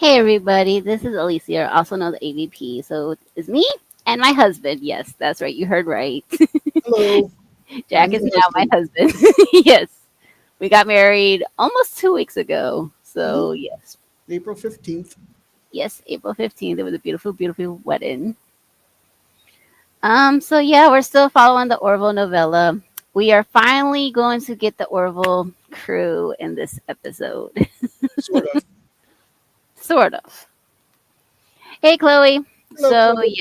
Hey everybody, this is Alicia, also known as AVP. So it's me and my husband. Yes, that's right. You heard right. Hello, I'm Jack is your now my husband. husband. Yes. We got married almost 2 weeks ago. Mhm. So yes. April 15th. Yes, April 15th. It was a beautiful, beautiful wedding. So yeah, we're still following the Orville novella. We are finally going to get the Orville crew in this episode. Sort of. Sort of. Hey Chloe. Hello, So Chloe.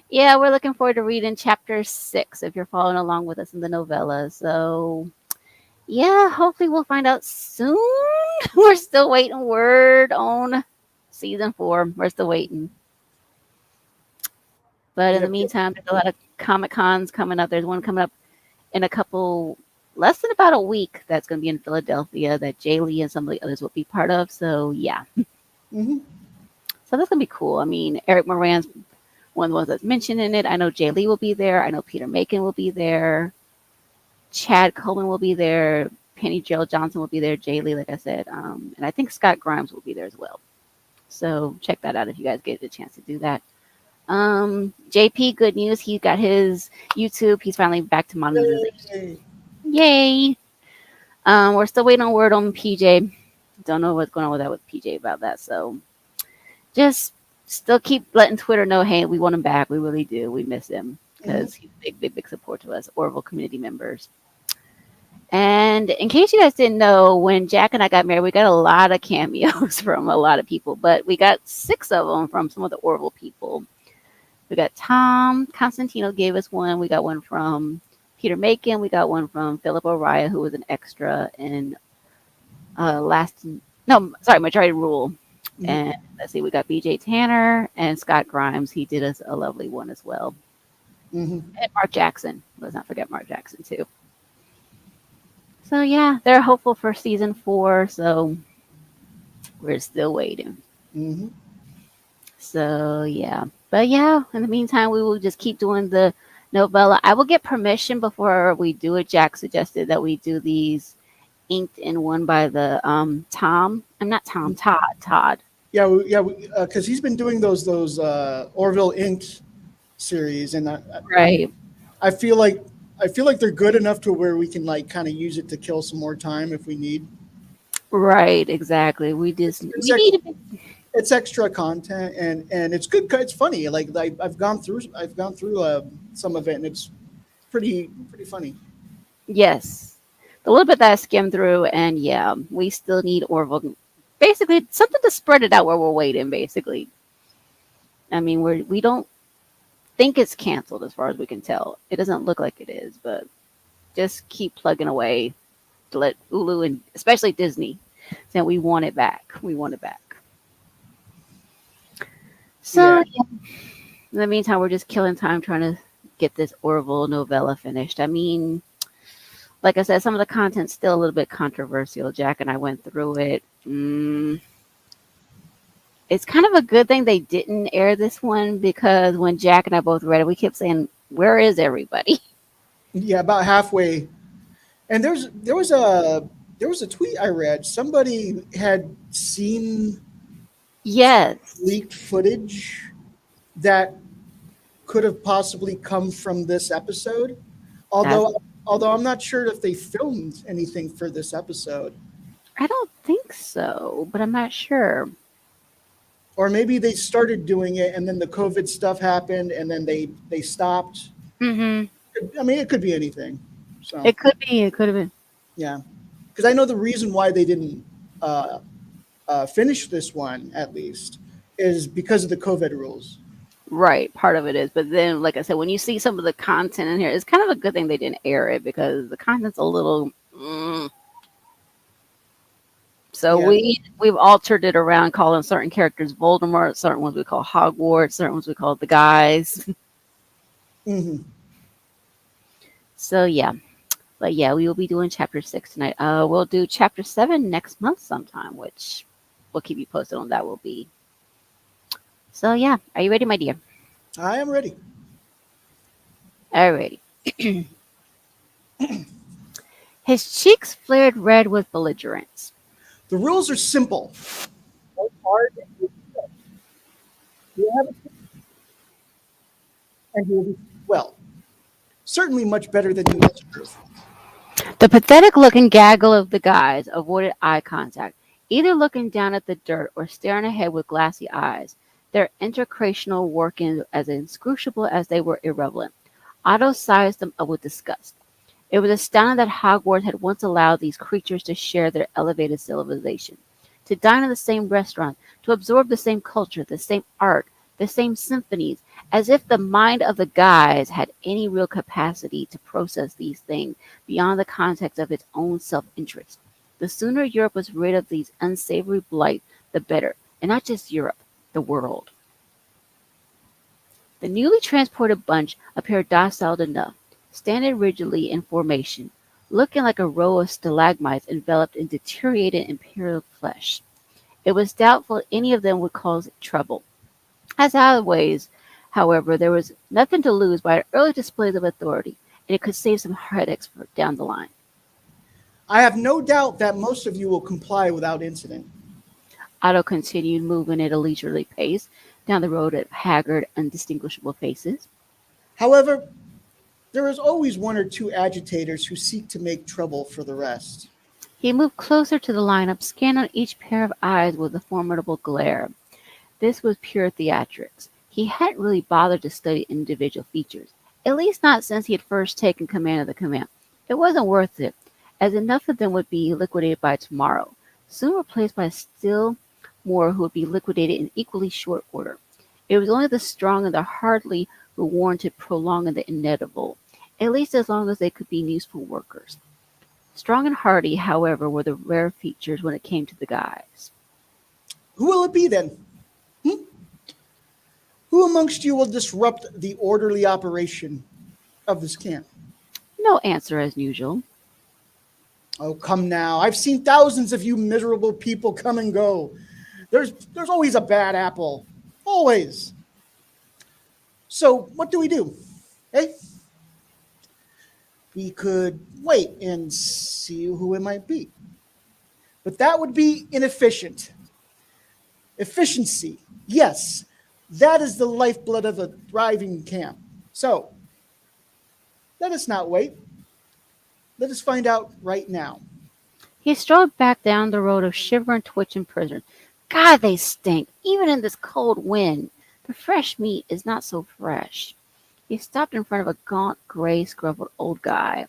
yeah, we're looking forward to reading chapter 6 if you're following along with us in the novella. So, yeah, hopefully we'll find out soon. We're still waiting word on season 4. We're still waiting. But in the Yep, yep. meantime, there's a lot of Comic Cons coming up. There's one coming up in a couple, less than about a week, that's going to be in Philadelphia that Jay Lee and some of the others will be part of. So, yeah. hmm So that's going to be cool. I mean, Eric Moran's one of the ones that's mentioned in it. I know Jay Lee will be there. I know Peter Macon will be there. Chad Coleman will be there. Penny Gerald Johnson will be there. Jay Lee, like I said, and I think Scott Grimes will be there as well. So check that out if you guys get a chance to do that. JP, good news. He got his YouTube. He's finally back to monetization. Yay. Yay! We're still waiting on word on PJ. Don't know what's going on with that with PJ about that. So just still keep letting Twitter know, hey, we want him back. We really do. We miss him hmm because he's a big, big, big support to us, Orville community members. And in case you guys didn't know, when Jack and I got married, we got a lot of cameos from a lot of people, but we got 6 of them from some of the Orville people. We got Tom Constantino gave us one. We got one from Peter Macon. We got one from Philip O'Raya, who was an extra in Majority Rule. hmm And let's see, we got BJ Tanner and Scott Grimes. He did us a lovely one as well. hmm And Mark Jackson. Let's not forget Mark Jackson, too. So yeah, they're hopeful for season 4. So we're still waiting. hmm So yeah, but yeah, in the meantime, we will just keep doing the novella. I will get permission before we do it. Jack suggested that we do these inked in one by the Tom. I'm not Tom. Todd. Yeah, yeah, because he's been doing those Orville Inked series, and Right. I feel like they're good enough to where we can like kind of use it to kill some more time if we need. Right. Exactly. We just It's we need to be. it's extra content, and it's good. It's funny. I've gone through some of it, and it's pretty funny. Yes. The little bit that I skimmed through, and yeah, we still need Orville. Basically, something to spread it out where we're waiting. Basically, I mean, we don't think it's canceled as far as we can tell. It doesn't look like it is, but just keep plugging away to let Hulu and especially Disney saying we want it back. We want it back. Yeah. So yeah, in the meantime, we're just killing time trying to get this Orville novella finished. I mean, like I said, some of the content's still a little bit controversial. Jack and I went through it. It's kind of a good thing they didn't air this one because when Jack and I both read it, we kept saying, "Where is everybody?" Yeah, about halfway. And there was a tweet I read. Somebody had seen Yes, leaked footage that could have possibly come from this episode. that's. Although I'm not sure if they filmed anything for this episode, I don't think so, but I'm not sure. or maybe they started doing it and then the COVID stuff happened and then they stopped. Hmm. I mean, it could be anything. So It could be. It could have been. yeah, because I know the reason why they didn't uh, finish this one at least is because of the COVID rules. Right, part of it is. But then, like I said, when you see some of the content in here, it's kind of a good thing they didn't air it because the content's a little. So Yeah. we've altered it around, calling certain characters Voldemort, certain ones we call Hogwarts, certain ones we call the guys. hmm So yeah, but yeah, we will be doing chapter 6 tonight. We'll do chapter 7 next month sometime, which we'll keep you posted on. That will be. So yeah, are you ready, my dear? I am ready. Alrighty. His cheeks flared red with belligerence. The rules are simple. hard and you will be well. You will have a and you will be well. Certainly much better than you deserve. The pathetic looking gaggle of the guys avoided eye contact, either looking down at the dirt or staring ahead with glassy eyes, their intercrational workings as inscrutable as they were irrelevant. Otto sized them up with disgust. It was astounding that Hogwarts had once allowed these creatures to share their elevated civilization, to dine in the same restaurants, to absorb the same culture, the same art, the same symphonies, as if the mind of the guys had any real capacity to process these things beyond the context of its own self-interest. The sooner Europe was rid of these unsavory blight, the better, and not just Europe, the world. The newly transported bunch appeared docile enough, standing rigidly in formation, looking like a row of stalagmites enveloped in deteriorated imperial flesh. It was doubtful any of them would cause trouble. As always, however, there was nothing to lose by an early display of authority, and it could save some headaches for down the line. I have no doubt that most of you will comply without incident. Otto continued moving at a leisurely pace down the road of haggard, undistinguishable faces. However, there is always one or two agitators who seek to make trouble for the rest. He moved closer to the lineup, scanning each pair of eyes with a formidable glare. This was pure theatrics. He hadn't really bothered to study individual features, at least not since he had first taken command of the command. It wasn't worth it, as enough of them would be liquidated by tomorrow, soon replaced by still more who would be liquidated in equally short order. It was only the strong and the hardly who warranted prolonging the inevitable, at least as long as they could be useful workers. Strong and hardy, however, were the rare features when it came to the guys. Who will it be then? Hmm? Who amongst you will disrupt the orderly operation of this camp? No answer as usual. Oh, come now. I've seen thousands of you miserable people come and go. There's always a bad apple. Always. So what do we do? Eh? We could wait and see who it might be. But that would be inefficient. Efficiency. Yes, that is the lifeblood of a thriving camp. So let us not wait. Let us find out right now. He strode back down the road of shivering, twitching prisoners. God, they stink, even in this cold wind. The fresh meat is not so fresh. He stopped in front of a gaunt, gray, scruffled old guy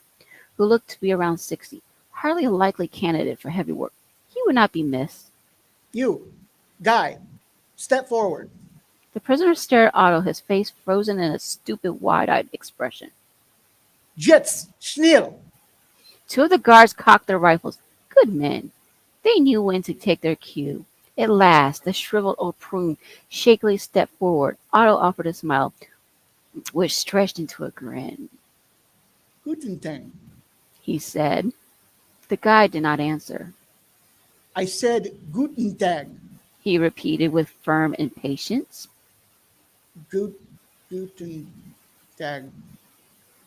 who looked to be around 60, hardly a likely candidate for heavy work. He would not be missed. You, Guy, step forward. The prisoner stared at Otto, his face frozen in a stupid, wide-eyed expression. Jets, schnell. Two of the guards cocked their rifles. Good men. They knew when to take their cue. At last, the shriveled old prune shakily stepped forward. Otto offered a smile, which stretched into a grin. Guten Tag. He said. The guy did not answer. I said Guten Tag. He repeated with firm impatience. Guten Tag.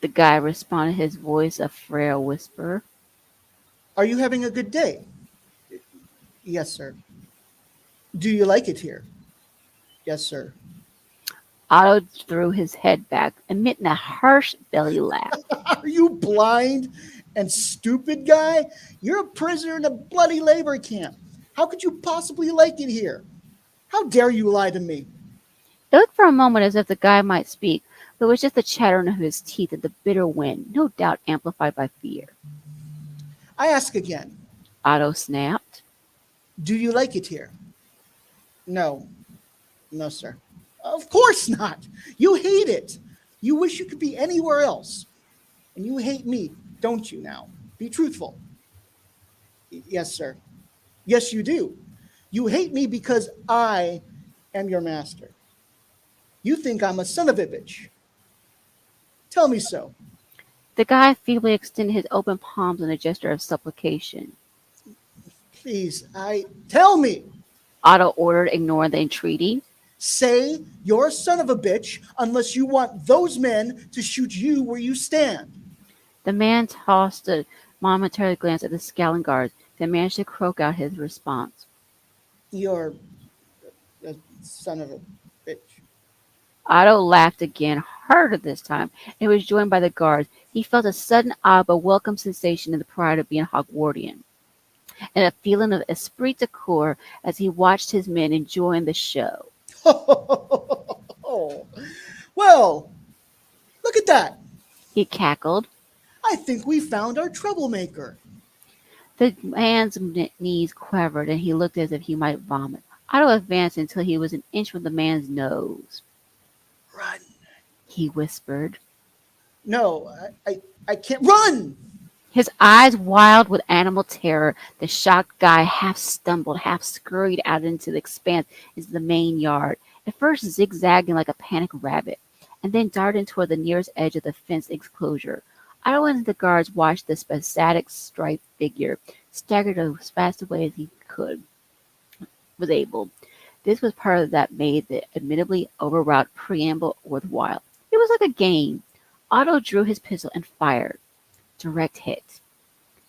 The guy responded, his voice a frail whisper. Are you having a good day? Yes, sir. Do you like it here? Yes, sir. Otto threw his head back, emitting a harsh belly laugh. Are you blind and stupid, Guy? You're a prisoner in a bloody labor camp. How could you possibly like it here? How dare you lie to me? It looked for a moment as if the guy might speak, but it was just the chattering of his teeth and the bitter wind, no doubt amplified by fear. I ask again, Otto snapped. do you like it here? No. No, sir. Of course not. You hate it. You wish you could be anywhere else. And you hate me, don't you now? Be truthful. Yes, sir. Yes, you do. You hate me because I am your master. You think I'm a son of a bitch. Tell me so. The guy feebly extended his open palms in a gesture of supplication. Please, tell me. Otto ordered, ignoring the entreaty. Say you're a son of a bitch unless you want those men to shoot you where you stand. The man tossed a momentary glance at the scowling guards, then managed to croak out his response. You're The son of a bitch. Otto laughed again, harder this time, and was joined by the guards. He felt a sudden odd but welcome sensation in the pride of being Hogwartian, and a feeling of esprit de corps as he watched his men enjoying the show. Well, look at that. He cackled. I think we found our troublemaker. The man's knees quivered, and he looked as if he might vomit. Otto advanced until he was an inch from the man's nose. Run. He whispered. No, I can't run. His eyes wild with animal terror, the shocked guy half stumbled, half scurried out into the expanse into the main yard, at first zigzagging like a panicked rabbit, and then darting toward the nearest edge of the fenced enclosure. Otto and the guards watched the spasmodic striped figure stagger as fast away as he was able. This was part of that made the admittedly overwrought preamble worthwhile. It was like a game. Otto drew his pistol and fired. Direct hit.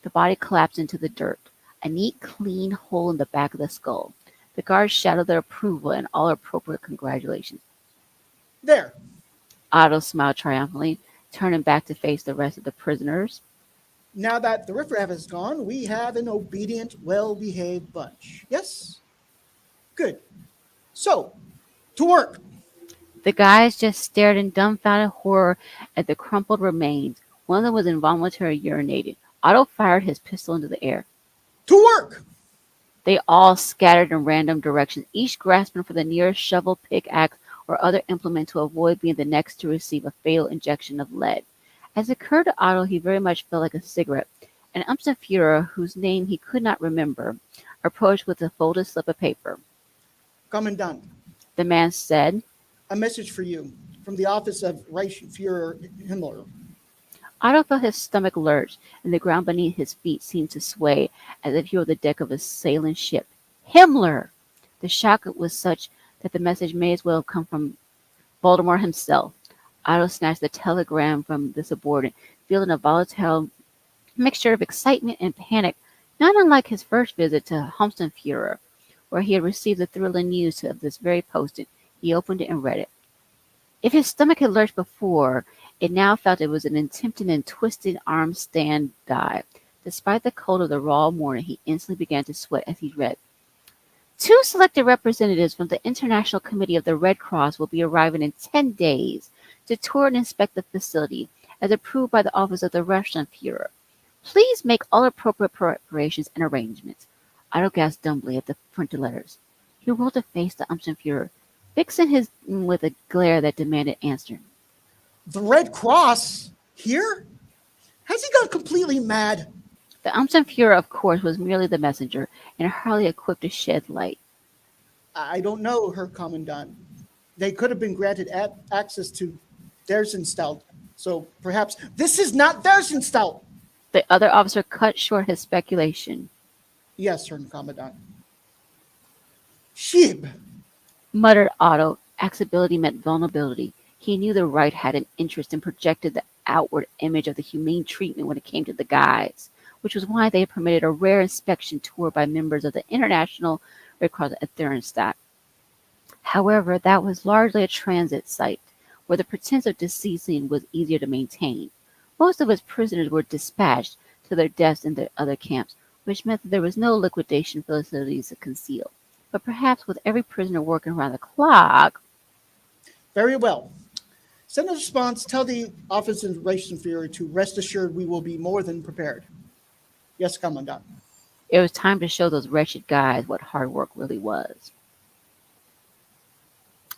The body collapsed into the dirt, a neat, clean hole in the back of the skull. The guards shouted their approval and all appropriate congratulations. There. Otto smiled triumphantly, turning back to face the rest of the prisoners. Now that the riffraff is gone, we have an obedient, well-behaved bunch. Yes? Good. So, to work. The guys just stared in dumbfounded horror at the crumpled remains. One of them was involuntarily urinating. Otto fired his pistol into the air. To work. They all scattered in random directions, each grasping for the nearest shovel, pickaxe, or other implement to avoid being the next to receive a fatal injection of lead. As it occurred to Otto, he very much felt like a cigarette. An Führer, whose name he could not remember, approached with a folded slip of paper. Commandant, The man said. a message for you from the office of Reichsfuhrer Himmler. Otto felt his stomach lurch, and the ground beneath his feet seemed to sway, as if he were the deck of a sailing ship. Himmler! The shock was such that the message may as well have come from Voldemort himself. Otto snatched the telegram from the subordinate, feeling a volatile mixture of excitement and panic, not unlike his first visit to Führer, where he had received the thrilling news of this very posting. He opened it and read it. If his stomach had lurched before, it now felt it was an tempting and twisted arm stand dive. Despite the cold of the raw morning, he instantly began to sweat as he read. 2 selected representatives from the International Committee of the Red Cross will be arriving in 10 days to tour and inspect the facility, as approved by the Office of the Russian Führer. Please make all appropriate preparations and arrangements. Otto gasped dumbly at the printed letters. He rolled to face the Führer, fixing his with a glare that demanded answer. The Red Cross? Here? Has he gone completely mad? The Führer, of course, was merely the messenger, and hardly equipped to shed light. I don't know, Herr Commandant. They could have been granted access to Dersenstadt, so perhaps this is not Dersenstadt. The other officer cut short his speculation. Yes, Herr Commandant. Shib, Muttered Otto. Accessibility meant vulnerability. He knew the right had an interest and projected the outward image of the humane treatment when it came to the guys, which was why they had permitted a rare inspection tour by members of the International Red Cross at Dersenstadt. However, that was largely a transit site, where the pretense of deceasing was easier to maintain. Most of its prisoners were dispatched to their deaths in the other camps, which meant that there was no liquidation facilities to conceal. But perhaps with every prisoner working around the clock. very well. Send a response. Tell the Office of Reichsfuhrer to rest assured we will be more than prepared. Yes, Commandant. It was time to show those wretched guys what hard work really was.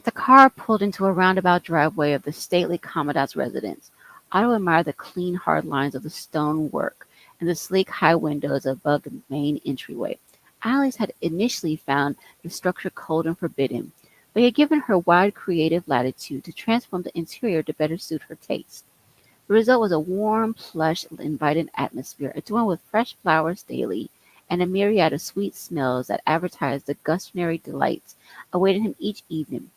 The car pulled into a roundabout driveway of the stately commandant's residence. Otto admired the clean, hard lines of the stone work and the sleek, high windows above the main entryway. Alice had initially found the structure cold and forbidding, but he had given her wide creative latitude to transform the interior to better suit her taste. The result was a warm, plush, inviting atmosphere, adorned with fresh flowers daily, and a myriad of sweet smells that advertised the gustatory delights awaiting him each evening.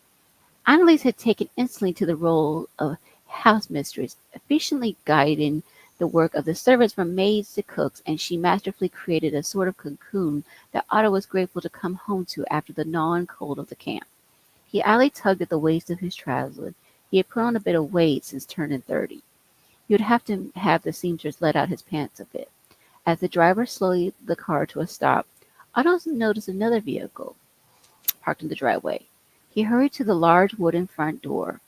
Annalise had taken instantly to the role of house mistress, efficiently guiding the work of the servants from maids to cooks, and she masterfully created a sort of cocoon that Otto was grateful to come home to after the gnawing cold of the camp. He idly tugged at the waist of his trousers. He had put on a bit of weight since turning 30. He would have to have the seamstress let out his pants a bit. As the driver slowed the car to a stop, Otto noticed another vehicle parked in the driveway. He hurried to the large wooden front door,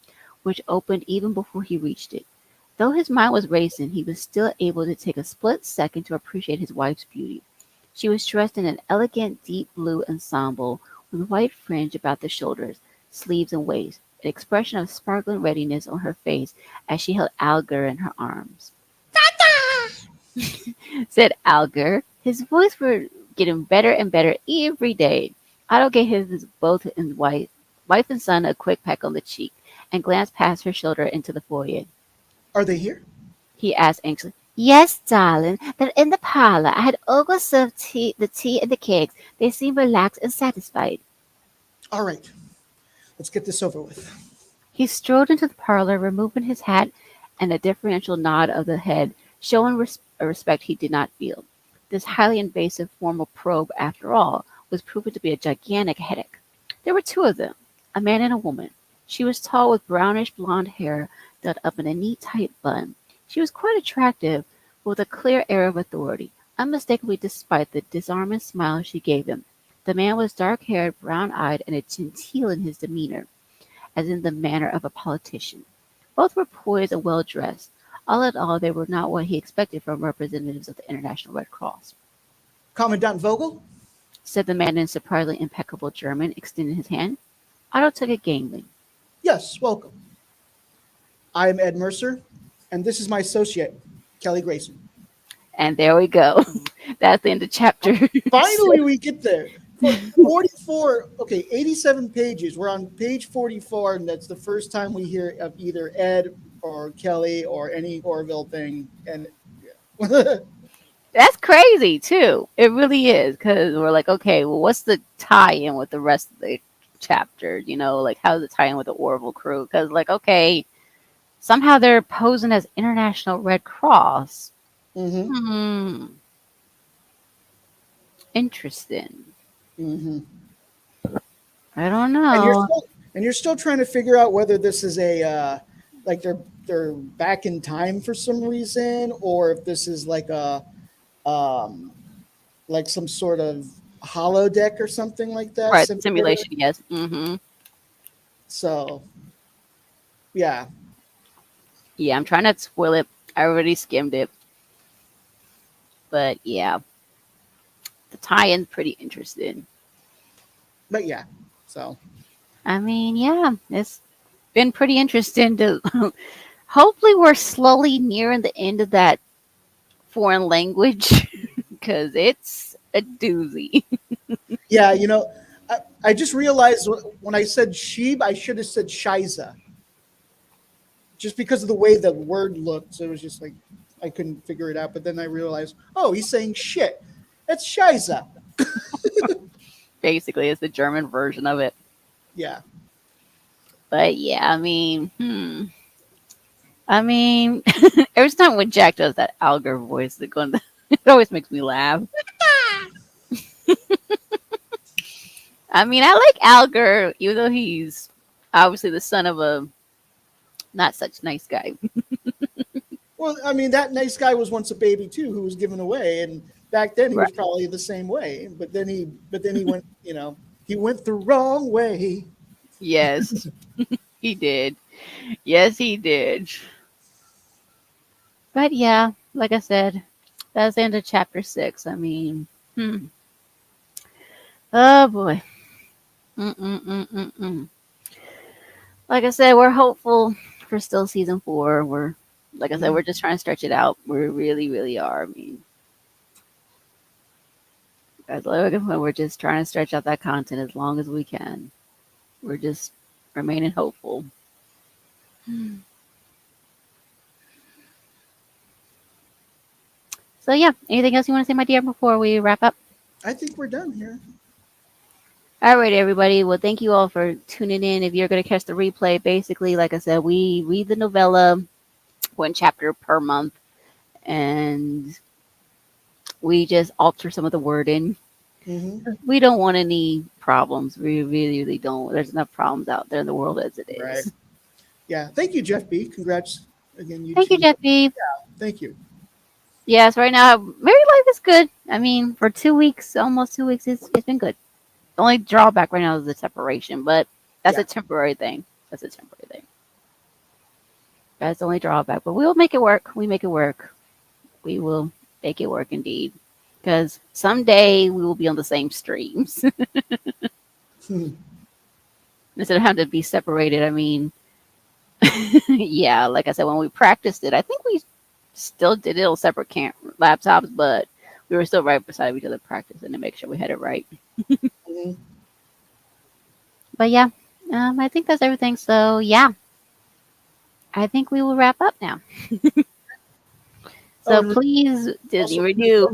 which opened even before he reached it. Though his mind was racing, he was still able to take a split second to appreciate his wife's beauty. She was dressed in an elegant deep blue ensemble with white fringe about the shoulders, sleeves, and waist, an expression of sparkling readiness on her face as she held Alger in her arms. Said Alger. His voice was getting better and better every day. Otto gave both his wife and son a quick peck on the cheek and glanced past her shoulder into the foyer. Are they here? He asked anxiously. Yes, darling. They're in the parlor. I had Olga serve the tea and the cakes. They seem relaxed and satisfied. All right. Let's get this over with. He strode into the parlor, removing his hat and a deferential nod of the head, showing a respect he did not feel. This highly invasive formal probe, after all, was proving to be a gigantic headache. There were two of them, a man and a woman. She was tall with brownish blonde hair done up in a neat tight bun. She was quite attractive, but with a clear air of authority, unmistakably despite the disarming smile she gave him. The man was dark-haired, brown-eyed, and genteel in his demeanor, as in the manner of a politician. Both were poised and well-dressed. All in all, they were not what he expected from representatives of the International Red Cross. Commandant Vogel? Said the man in surprisingly impeccable German, extending his hand. Otto took it gamely. Yes, welcome. I am Ed Mercer, and this is my associate, Kelly Grayson. And there we go. That's the end of chapter. Finally, we get there. 44, okay, 87 pages. We're on page 44, and that's the first time we hear of either Ed or Kelly or any Orville thing. And That's crazy, too. It really is, because we're like, okay, well, what's the tie-in with the rest of the chapter? You know, like, how does it tie in with the Orville crew? Because, like, okay, somehow they're posing as International Red Cross. mm-hmm. Interesting. Mm-hmm. I don't And know. you're still trying to figure out whether this is a like they're back in time for some reason, or if this is um like some sort of holodeck or something like that. Right, Simulator. simulation, yes. Mm-hmm. So yeah, Yeah, I'm trying not to spoil it. I already skimmed it. But yeah, the tie-in's pretty interesting. but yeah, so I mean, yeah, it's been pretty interesting to hopefully we're slowly nearing the end of that foreign language because it's a doozy. yeah, I just realized when I said sheep, I should have said shiza, just because of the way the word looked. So it was just like I couldn't figure it out. But then I realized, oh, he's saying shit. It's shiza. Basically, it's the German version of it. Yeah. But yeah, I mean, every time when Jack does that Alger voice, it always makes me laugh. I mean, I like Alger, even though he's obviously the son of a not such nice guy. Well, I mean, that nice guy was once a baby too, who was given away, and back then he was Right. probably the same way. But then he went, he went the wrong way. Yes, he did. Yes, he did. But yeah, like I said, that's the end of chapter 6. I mean, oh boy. Mm-mm-mm-mm-mm. Like I said, we're hopeful for still season 4. Like I said, Mhm. we're just trying to stretch it out. We really, really are. I mean, as we're just trying to stretch out that content as long as we can. We're just remaining hopeful. So yeah, anything else you want to say, my dear, before we wrap up? I think we're done here. All right, everybody. Well, thank you all for tuning in. If you're going to catch the replay, basically, like I said, we read the novella 1 chapter per month. and we just alter some of the wording. Hmm. We don't want any problems. We really, really don't. There's enough problems out there in the world as it Right. is. Yeah. Thank you, Jeff B. Congrats again, you Thank you, two. Jeff B. Thank you. Yes, right now married life is good. I mean, for 2 weeks, almost 2 weeks, it's been good. The only drawback right now is the separation, but that's Yeah. a temporary thing. That's a temporary thing. That's the only drawback. But we'll make it work. We make it work. We will make it work indeed. Because someday we will be on the same streams. Hmm. Instead of having to be separated. I mean, yeah, like I said, when we practiced it, I think we still did it on separate laptops, but we were still right beside each other practicing to make sure we had it right. Hmm. But yeah, I think that's everything. So yeah, I think we will wrap up now. Oh, So and please, Disney also renew.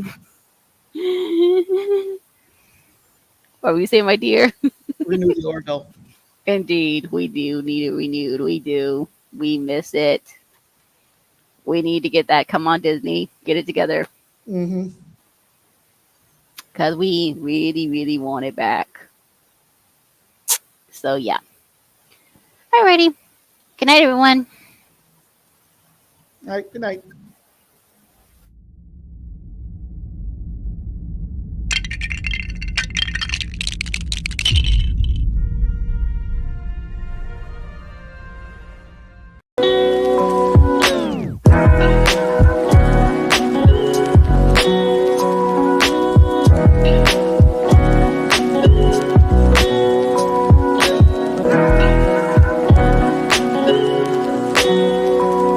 What were you saying, my dear? renew the Orville. Indeed, we do need it renewed. We do. We miss it. We need to get that. Come on, Disney, get it together Hmm. because we really, really want it back. So yeah. Alrighty. Good night, everyone. All right. Good night.